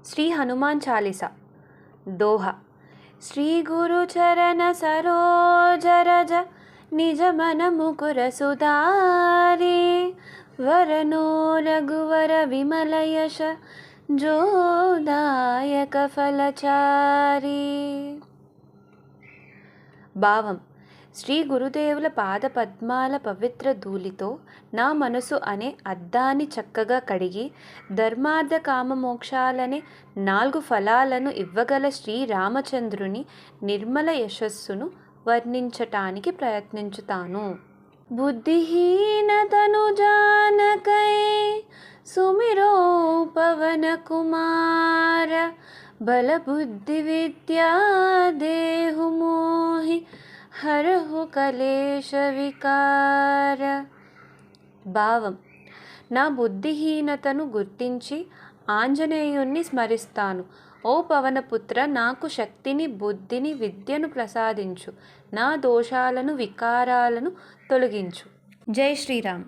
Shri Hanuman Chalisa. Doha. Shri Guru చరణ సరోజ రజ నిజ మన ముకుర సుధారి వరనో రఘువర విమల యశ జోదాయక ఫలచారి. భావం. శ్రీ గురుదేవుల పాద పద్మాల పవిత్ర ధూళితో నా మనసు అనే అద్దాన్ని చక్కగా కడిగి ధర్మార్థ కామ మోక్షాలనే 4 ఫలాలను ఇవ్వగల శ్రీరామచంద్రుని నిర్మల యశస్సును వర్ణించటానికి ప్రయత్నించుతాను. బుద్ధిహీనతను జానకై సుమిరో పవన కుమార బల బుద్ధి విద్యా దేహు మోహి హరహు కలేశ వికార. భావం. నా బుద్ధిహీనతను గుర్తించి ఆంజనేయుణ్ణి స్మరిస్తాను. ఓ పవనపుత్ర, నాకు శక్తిని, బుద్ధిని, విద్యను ప్రసాదించు. నా దోషాలను, వికారాలను తొలగించు. జై శ్రీరామ్.